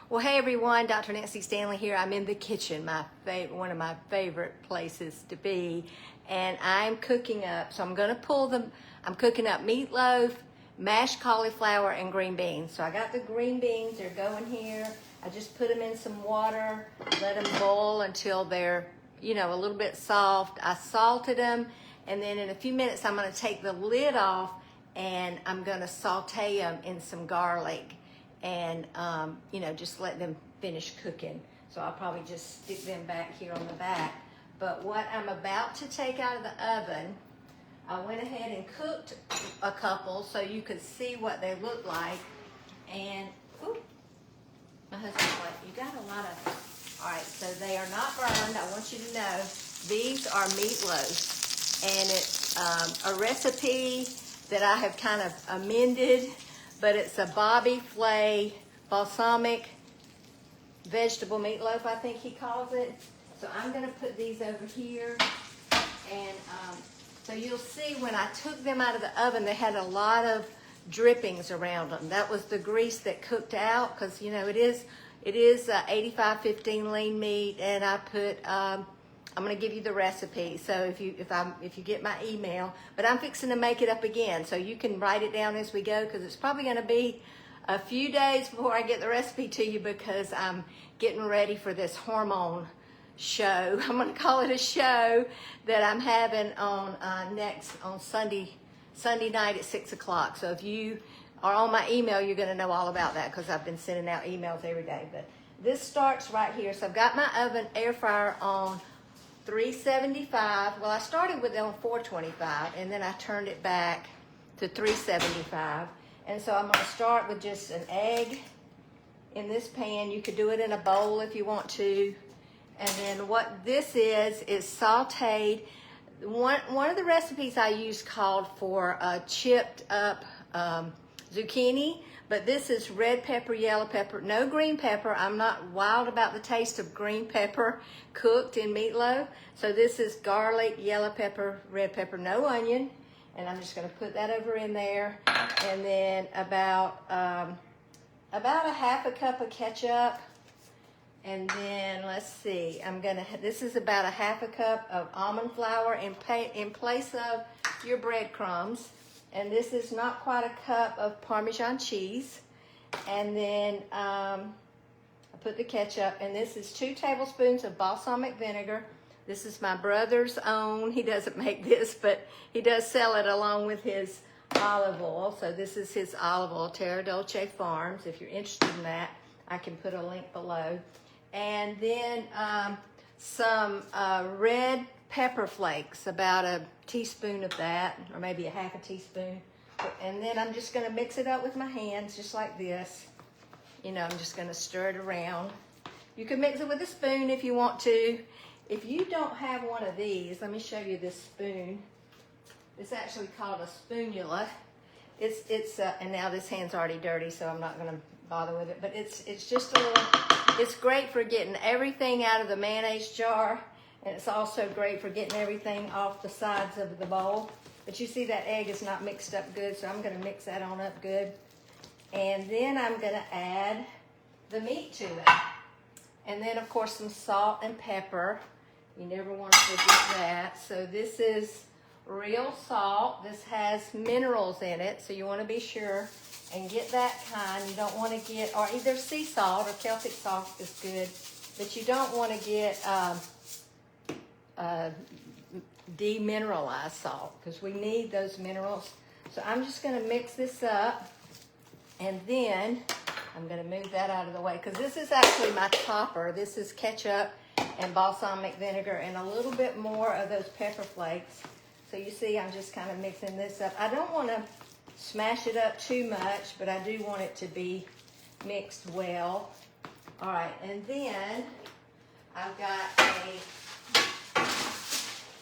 Well, hey everyone, Dr. Nancy Stanley here. I'm in the kitchen, one of my favorite places to be, and I'm cooking up. So I'm going to pull them. I'm cooking up meatloaf, mashed cauliflower, and green beans. So I got the green beans. They're going here. I just put them in some water, let them boil until they're, a little bit soft. I salted them, and then in a few minutes I'm going to take the lid off, and I'm going to saute them in some garlic. And, just let them finish cooking. So I'll probably just stick them back here on the back. But what I'm about to take out of the oven, I went ahead and cooked a couple so you could see what they look like. And, ooh, my husband's like, you got a lot of, all right, so they are not burned. I want you to know these are meatloaf. And it's a recipe that I have kind of amended, but it's a Bobby Flay balsamic vegetable meatloaf, I think he calls it. So I'm going to put these over here. And so you'll see when I took them out of the oven, they had a lot of drippings around them. That was the grease that cooked out, because, it is 85-15 lean meat, and I put, I'm going to give you the recipe. So if you get my email, but I'm fixing to make it up again, so you can write it down as we go, because it's probably going to be a few days before I get the recipe to you, because I'm getting ready for this hormone show. I'm going to call it a show that I'm having on Sunday night at 6 o'clock. So if you are on my email, you're going to know all about that, because I've been sending out emails every day. But this starts right here. So I've got my air fryer on 375. Well, I started with it on 425, and then I turned it back to 375. And so I'm going to start with just an egg in this pan. You could do it in a bowl if you want to. And then what this is sauteed. One of the recipes I used called for chipped up zucchini, but this is red pepper, yellow pepper, no green pepper. I'm not wild about the taste of green pepper cooked in meatloaf. So this is garlic, yellow pepper, red pepper, no onion. And I'm just going to put that over in there. And then about a half a cup of ketchup. And then let's see, this is about a half a cup of almond flour in place of your breadcrumbs. And this is not quite a cup of Parmesan cheese. And then I put the ketchup, and this is 2 tablespoons of balsamic vinegar. This is my brother's own. He doesn't make this, but he does sell it along with his olive oil. So this is his olive oil, Terra Dolce Farms. If you're interested in that, I can put a link below. And then some red pepper flakes, about a teaspoon of that, or maybe a half a teaspoon. And then I'm just going to mix it up with my hands, just like this. I'm just going to stir it around. You can mix it with a spoon if you want to. If you don't have one of these, let me show you this spoon. It's actually called a spoonula. And now this hand's already dirty, so I'm not going to bother with it. But it's just a little. It's great for getting everything out of the mayonnaise jar, and it's also great for getting everything off the sides of the bowl. But you see that egg is not mixed up good, so I'm going to mix that on up good. And then I'm going to add the meat to it. And then, of course, some salt and pepper. You never want to forget that. So this is real salt. This has minerals in it, so you want to be sure and get that kind. You don't want to get, or either sea salt or Celtic salt is good, but you don't want to get demineralized salt, because we need those minerals. So I'm just going to mix this up, and then I'm going to move that out of the way, because this is actually my topper. This is ketchup and balsamic vinegar and a little bit more of those pepper flakes. So you see I'm just kind of mixing this up. I don't want to smash it up too much, but I do want it to be mixed well. All right, and then I've got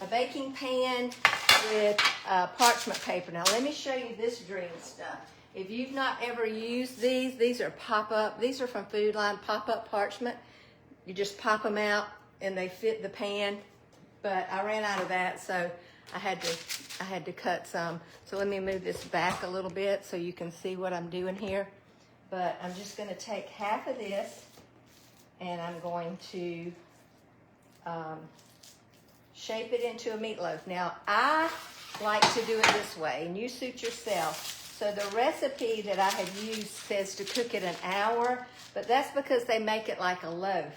a baking pan with parchment paper. Now let me show you this dream stuff. If you've not ever used these are pop-up. These are from Food Line, pop-up parchment. You just pop them out and they fit the pan. But I ran out of that, so I had to cut some. So let me move this back a little bit so you can see what I'm doing here. But I'm just going to take half of this, and I'm going to shape it into a meatloaf. Now, I like to do it this way, and you suit yourself. So the recipe that I have used says to cook it an hour, but that's because they make it like a loaf.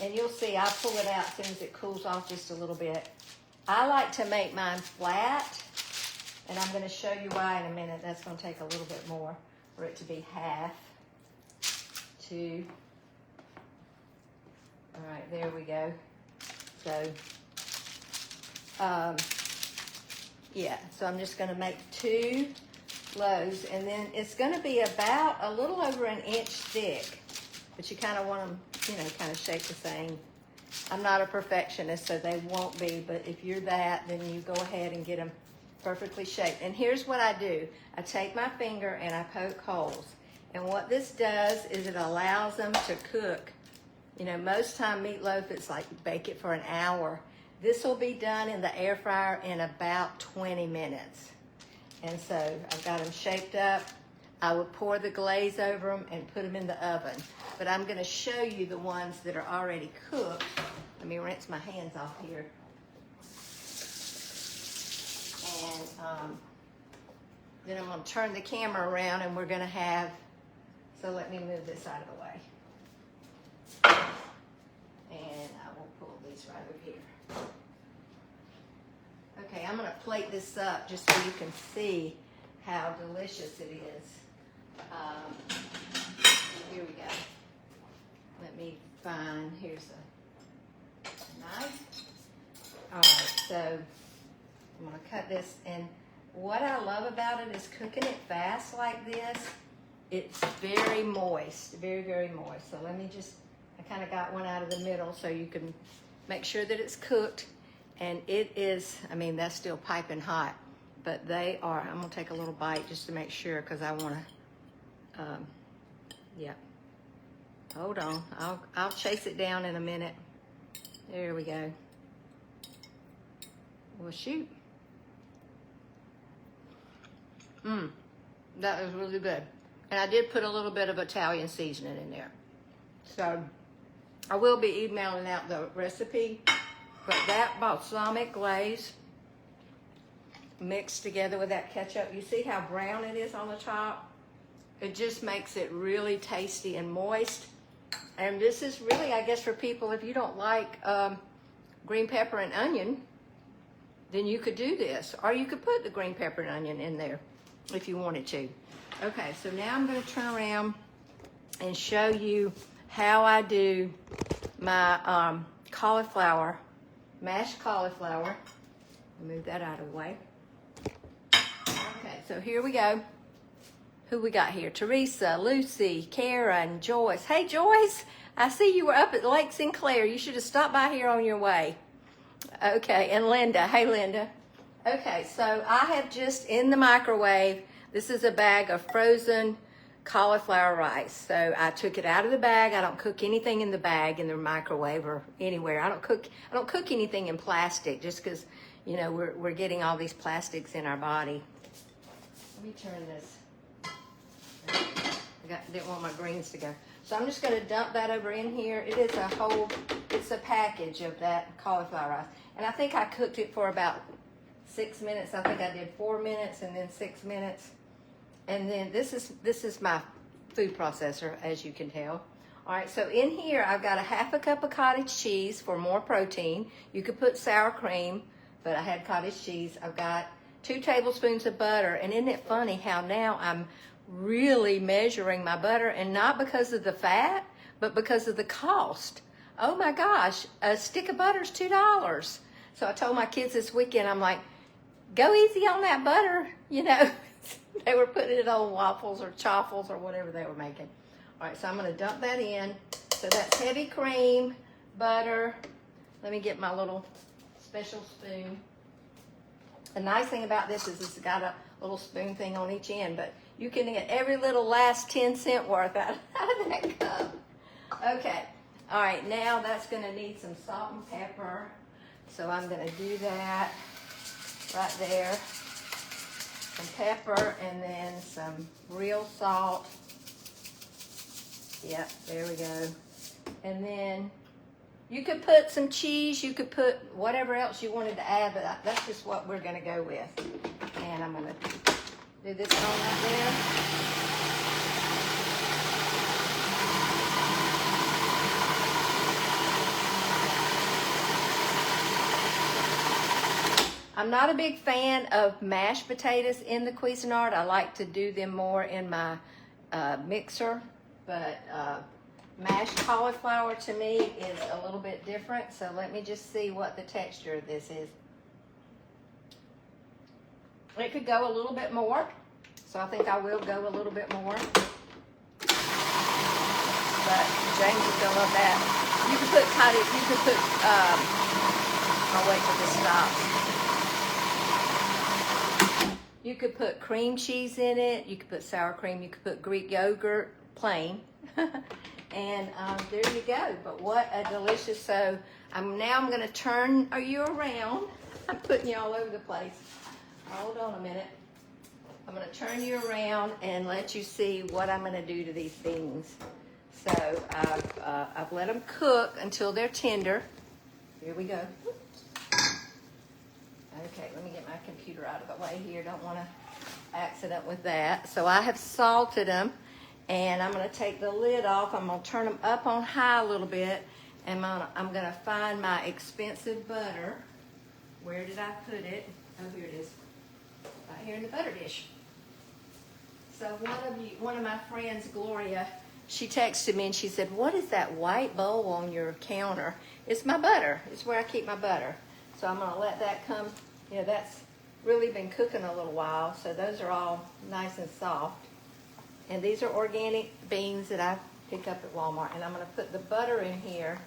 And you'll see, I'll pull it out as soon as it cools off just a little bit. I like to make mine flat, and I'm going to show you why in a minute. That's going to take a little bit more for it to be half. 2. All right, there we go. So, yeah, so I'm just going to make 2 loaves, and then it's going to be about a little over an inch thick, but you kind of want them, you know, kind of shaped the same. I'm not a perfectionist, so they won't be, but if you're that, then you go ahead and get them perfectly shaped. And here's what I do. I take my finger and I poke holes. And what this does is it allows them to cook. You know, most time meatloaf, it's like bake it for an hour. This will be done in the air fryer in about 20 minutes. And so I've got them shaped up. I would pour the glaze over them and put them in the oven. But I'm going to show you the ones that are already cooked. Let me rinse my hands off here. And then I'm going to turn the camera around, and we're going to have, so let me move this out of the way. And I will pull these right over here. Okay, I'm going to plate this up just so you can see how delicious it is. Here we go. Let me find, here's a knife. All right, so I'm going to cut this, and what I love about it is cooking it fast like this. It's very moist, very, very moist. So let me just, I kind of got one out of the middle so you can make sure that it's cooked. And it is, I mean, that's still piping hot, but they are, I'm going to take a little bite just to make sure, because I want to, yeah. Hold on, I'll chase it down in a minute. There we go. Well, shoot. That is really good. And I did put a little bit of Italian seasoning in there. So I will be emailing out the recipe, but that balsamic glaze mixed together with that ketchup, you see how brown it is on the top? It just makes it really tasty and moist. And this is really, I guess, for people, if you don't like green pepper and onion, then you could do this. Or you could put the green pepper and onion in there if you wanted to. Okay, so now I'm going to turn around and show you how I do my cauliflower, mashed cauliflower. Move that out of the way. Okay, so here we go. Who we got here? Teresa, Lucy, Kara, and Joyce. Hey, Joyce, I see you were up at Lake Sinclair. You should have stopped by here on your way. Okay, and Linda. Hey, Linda. Okay, so I have just in the microwave, this is a bag of frozen cauliflower rice. So I took it out of the bag. I don't cook anything in the bag in the microwave or anywhere. I don't cook anything in plastic just because, you know, we're getting all these plastics in our body. Let me turn this. Didn't want my greens to go. So I'm just going to dump that over in here. It is it's a package of that cauliflower rice. And I think I cooked it for about 6 minutes. I think I did 4 minutes and then 6 minutes. And then this is my food processor, as you can tell. All right, so in here I've got a half a cup of cottage cheese for more protein. You could put sour cream, but I had cottage cheese. I've got 2 tablespoons of butter. And isn't it funny how now I'm really measuring my butter, and not because of the fat, but because of the cost. Oh my gosh, a stick of butter is $2. So I told my kids this weekend, I'm like, go easy on that butter, you know. They were putting it on waffles or chaffles or whatever they were making. All right, so I'm going to dump that in. So that's heavy cream, butter. Let me get my little special spoon. The nice thing about this is it's got a little spoon thing on each end, but you can get every little last 10-cent worth out of that cup. Okay, all right, now that's going to need some salt and pepper. So I'm going to do that right there. Some pepper and then some real salt. Yep, there we go. And then you could put some cheese, you could put whatever else you wanted to add, but that's just what we're gonna go with. And I'm gonna do this on right there. I'm not a big fan of mashed potatoes in the Cuisinart. I like to do them more in my mixer, but mashed cauliflower to me is a little bit different. So let me just see what the texture of this is. It could go a little bit more, so I think I will go a little bit more. But James is gonna love that. You could put I'll wait till this stops. You could put cream cheese in it. You could put sour cream. You could put Greek yogurt, plain. And there you go. But what a delicious, so I'm going to turn you around. I'm putting you all over the place. Hold on a minute. I'm going to turn you around and let you see what I'm going to do to these beans. So I've let them cook until they're tender. Here we go. Okay, let me get my computer out of the way here. Don't want to accident with that. So I have salted them, and I'm going to take the lid off. I'm going to turn them up on high a little bit, and I'm going to find my expensive butter. Where did I put it? Oh, here it is. Right here in the butter dish. So one of my friends, Gloria, she texted me and she said, "What is that white bowl on your counter?" It's my butter. It's where I keep my butter. So I'm going to let that come. You know, that's really been cooking a little while, so those are all nice and soft. And these are organic beans that I pick up at Walmart. And I'm going to put the butter in here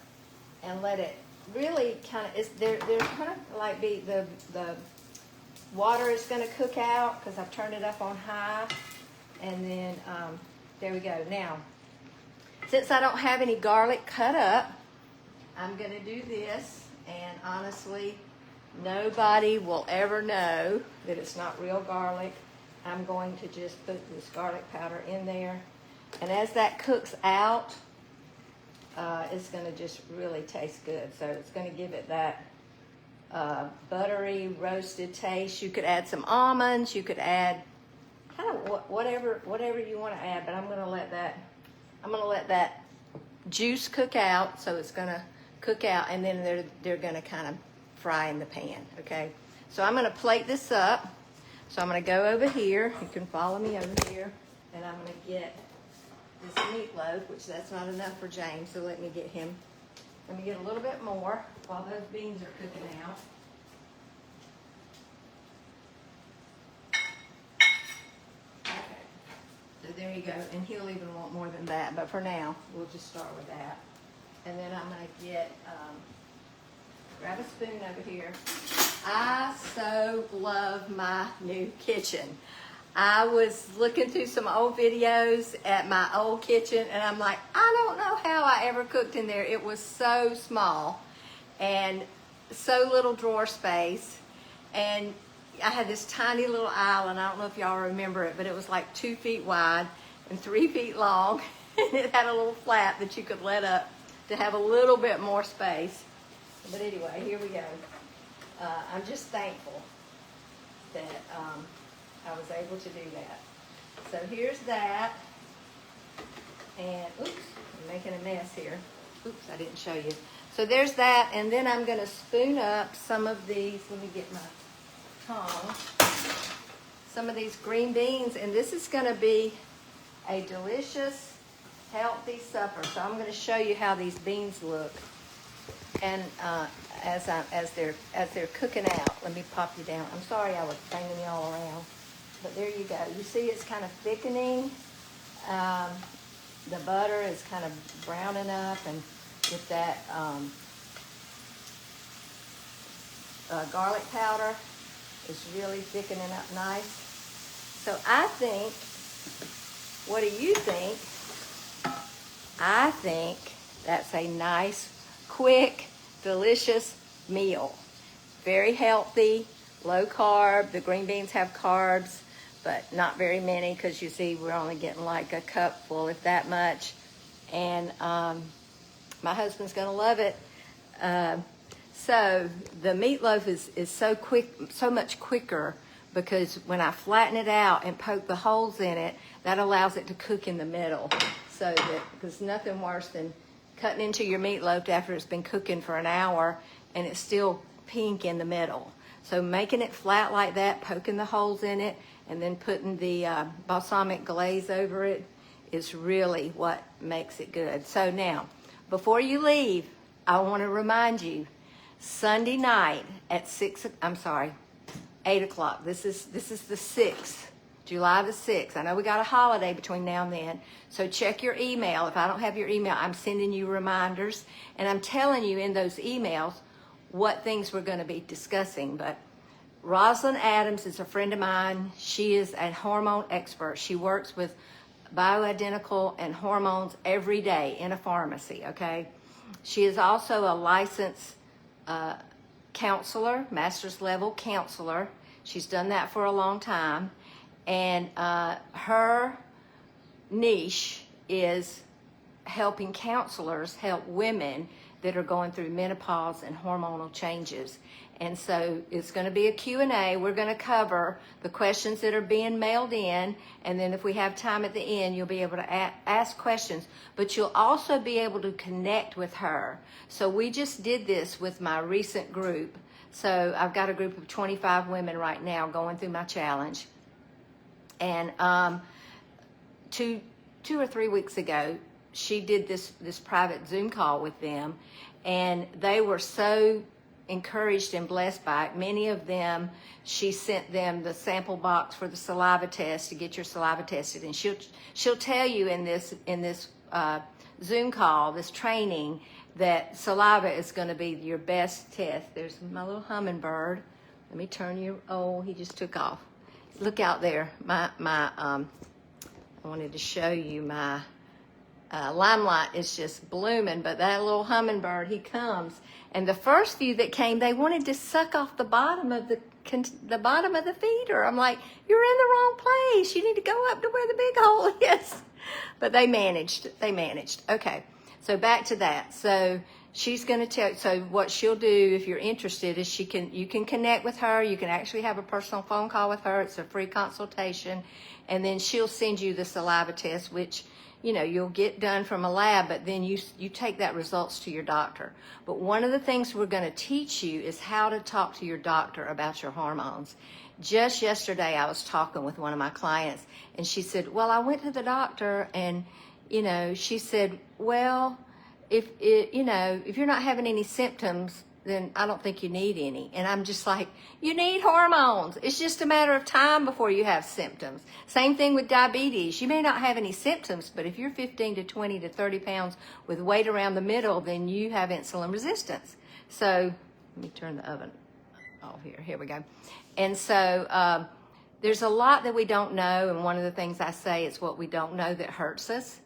and let it really kind of, they're kind of like the water is going to cook out because I've turned it up on high. And then there we go. Now, since I don't have any garlic cut up, I'm going to do this. And honestly, nobody will ever know that it's not real garlic. I'm going to just put this garlic powder in there. And as that cooks out, it's going to just really taste good. So it's going to give it that buttery, roasted taste. You could add some almonds. You could add kind of whatever you want to add. But I'm going to let that juice cook out. So it's going to cook out, and then they're going to kind of fry in the pan, okay? So I'm going to plate this up. So I'm going to go over here. You can follow me over here, and I'm going to get this meatloaf, which that's not enough for James, so let me get a little bit more while those beans are cooking out. Okay, so there you go, and he'll even want more than that, but for now, we'll just start with that. And then I'm going to grab a spoon over here. I so love my new kitchen. I was looking through some old videos at my old kitchen, and I'm like, I don't know how I ever cooked in there. It was so small and so little drawer space. And I had this tiny little island. I don't know if y'all remember it, but it was like 2 feet wide and 3 feet long. And it had a little flap that you could let up to have a little bit more space. But anyway, here we go. I'm just thankful that I was able to do that. So here's that. And, oops, I'm making a mess here. Oops, I didn't show you. So there's that, and then I'm going to spoon up some of these. Let me get my tongs. Some of these green beans, and this is going to be a delicious, healthy supper. So I'm going to show you how these beans look, and as they're cooking out. Let me pop you down. I'm sorry I was banging you all around, but there you go. You see it's kind of thickening. The butter is kind of browning up, and with that garlic powder, it's really thickening up nice. So I think, what do you think? I think that's a nice, quick, delicious meal. Very healthy, low carb. The green beans have carbs, but not very many, because you see we're only getting like a cup full, if that much. And My husband's gonna love it. So the meatloaf is so quick, so much quicker, because when I flatten it out and poke the holes in it, that allows it to cook in the middle. So that, because nothing worse than cutting into your meatloaf after it's been cooking for an hour and it's still pink in the middle. So making it flat like that, poking the holes in it, and then putting the balsamic glaze over it is really what makes it good. So now, before you leave, I want to remind you, Sunday night at 8 o'clock. This is the 6th, July the 6th. I know we got a holiday between now and then, so check your email. If I don't have your email, I'm sending you reminders, and I'm telling you in those emails what things we're going to be discussing. But Rosalind Adams is a friend of mine. She is a hormone expert. She works with bioidentical and hormones every day in a pharmacy, okay? She is also a licensed counselor, master's level counselor. She's done that for a long time. And her niche is helping counselors help women that are going through menopause and hormonal changes. And so it's going to be a Q&A. We're going to cover the questions that are being mailed in, and then if we have time at the end, you'll be able to ask questions, but you'll also be able to connect with her. So we just did this with my recent group. So I've got a group of 25 women right now going through my challenge. And 2 or 3 weeks ago, she did this private Zoom call with them, and they were so encouraged and blessed by it. Many of them, she sent them the sample box for the saliva test to get your saliva tested, and she'll tell you in this Zoom call, this training, that saliva is going to be your best test. There's my little hummingbird. Let me turn you. Oh, he just took off. Look out there. I wanted to show you my limelight is just blooming, but that little hummingbird, he comes, and the first few that came, they wanted to suck off the bottom of the bottom of the feeder. I'm like, you're in the wrong place. You need to go up to where the big hole is. But they managed. Okay, so back to that. So she's going to tell. So what she'll do, if you're interested, is you can connect with her. You can actually have a personal phone call with her. It's a free consultation, and then she'll send you the saliva test, which you'll get done from a lab, but then you take that results to your doctor. But one of the things we're going to teach you is how to talk to your doctor about your hormones. Just yesterday, I was talking with one of my clients, and she said, well, I went to the doctor, and, she said, well, if you're not having any symptoms, then I don't think you need any. And I'm just like, you need hormones. It's just a matter of time before you have symptoms. Same thing with diabetes. You may not have any symptoms, but if you're 15 to 20 to 30 pounds with weight around the middle, then you have insulin resistance. So let me turn the oven off here. Here we go. And so there's a lot that we don't know. And one of the things I say is what we don't know that hurts us.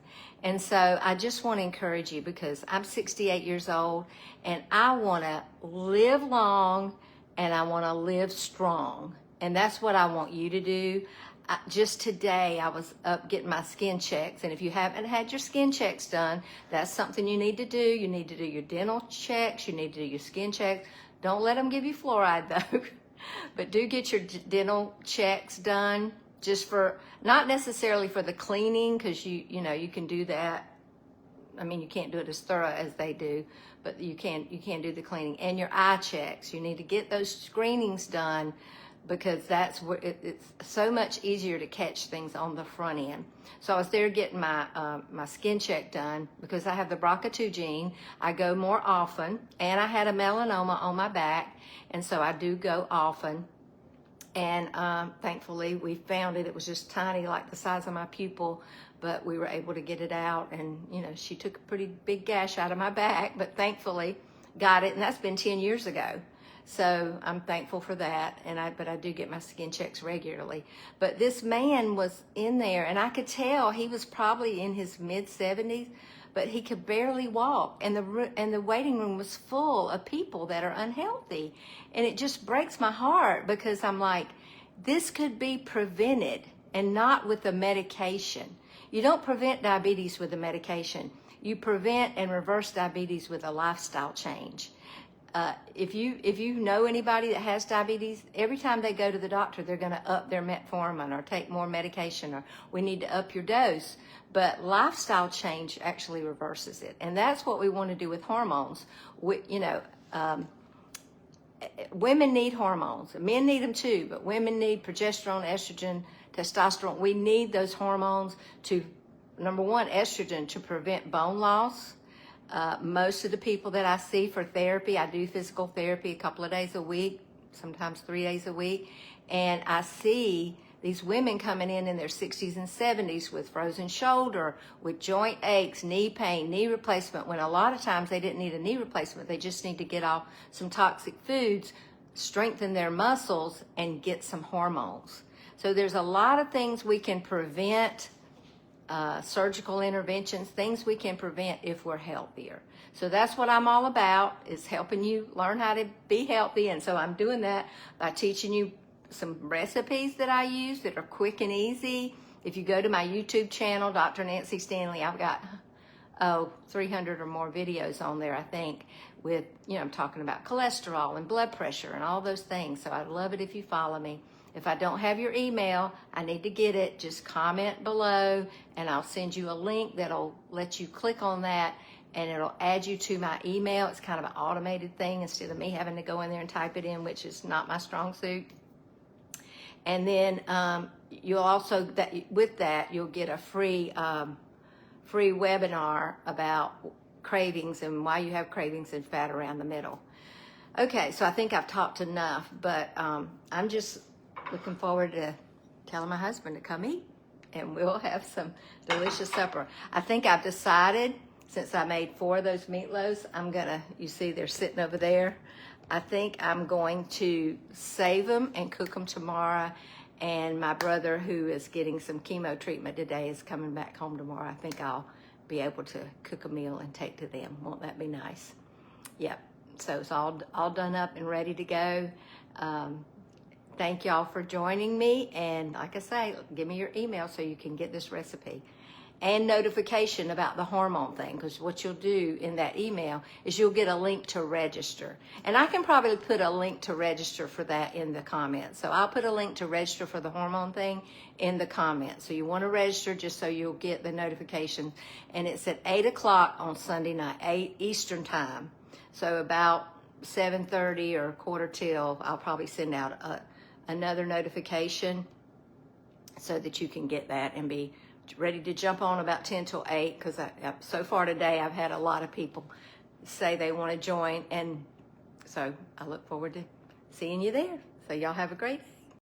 And so I just want to encourage you, because I'm 68 years old and I want to live long and I want to live strong. And that's what I want you to do. Just today, I was up getting my skin checks. And if you haven't had your skin checks done, that's something you need to do. You need to do your dental checks. You need to do your skin checks. Don't let them give you fluoride though. But do get your dental checks done. Just for, not necessarily for the cleaning, because you can do that. I mean, you can't do it as thorough as they do, but you can do the cleaning. And your eye checks. You need to get those screenings done, because that's where it's so much easier to catch things on the front end. So I was there getting my my skin check done, because I have the BRCA2 gene. I go more often, and I had a melanoma on my back, and so I do go often. And thankfully, we found it. It was just tiny, like the size of my pupil, but we were able to get it out. And, she took a pretty big gash out of my back, but thankfully got it. And that's been 10 years ago. So I'm thankful for that. But I do get my skin checks regularly. But this man was in there, and I could tell he was probably in his mid-70s, but he could barely walk. And the waiting room was full of people that are unhealthy. And it just breaks my heart, because I'm like, this could be prevented, and not with the medication. You don't prevent diabetes with the medication. You prevent and reverse diabetes with a lifestyle change. If you know anybody that has diabetes, every time they go to the doctor, they're going to up their metformin or take more medication, or we need to up your dose. But lifestyle change actually reverses it, and that's what we want to do with hormones. Women need hormones. Men need them too, but women need progesterone, estrogen, testosterone. We need those hormones to, number one, estrogen to prevent bone loss. Most of the people that I see for therapy, I do physical therapy a couple of days a week, sometimes 3 days a week, and I see these women coming in their 60s and 70s with frozen shoulder, with joint aches, knee pain, knee replacement, when a lot of times they didn't need a knee replacement. They just need to get off some toxic foods, strengthen their muscles, and get some hormones. So there's a lot of things we can prevent, surgical interventions, things we can prevent if we're healthier. So that's what I'm all about, is helping you learn how to be healthy. And so I'm doing that by teaching you some recipes that I use that are quick and easy. If you go to my YouTube channel, Dr. Nancy Stanley, I've got 300 or more videos on there, I think, with, I'm talking about cholesterol and blood pressure and all those things. So I'd love it if you follow me. If I don't have your email, I need to get it. Just comment below and I'll send you a link that'll let you click on that, and it'll add you to my email. It's kind of an automated thing instead of me having to go in there and type it in, which is not my strong suit. And then you'll also, with that, you'll get a free webinar about cravings and why you have cravings and fat around the middle. Okay, so I think I've talked enough, but I'm just looking forward to telling my husband to come eat, and we'll have some delicious supper. I think I've decided, since I made 4 of those meatloaves, you see they're sitting over there. I think I'm going to save them and cook them tomorrow. And my brother, who is getting some chemo treatment today, is coming back home tomorrow. I think I'll be able to cook a meal and take to them. Won't that be nice? Yep. So it's all done up and ready to go. Thank y'all for joining me. And like I say, give me your email so you can get this recipe. And notification about the hormone thing, because what you'll do in that email is you'll get a link to register. And I can probably put a link to register for that in the comments. So I'll put a link to register for the hormone thing in the comments. So you want to register just so you'll get the notification. And it's at 8 o'clock on Sunday night, 8 Eastern time. So about 7:30 or 7:45, I'll probably send out another notification so that you can get that and be ready to jump on about 10 till 8, because so far today I've had a lot of people say they want to join, and so I look forward to seeing you there. So y'all have a great day.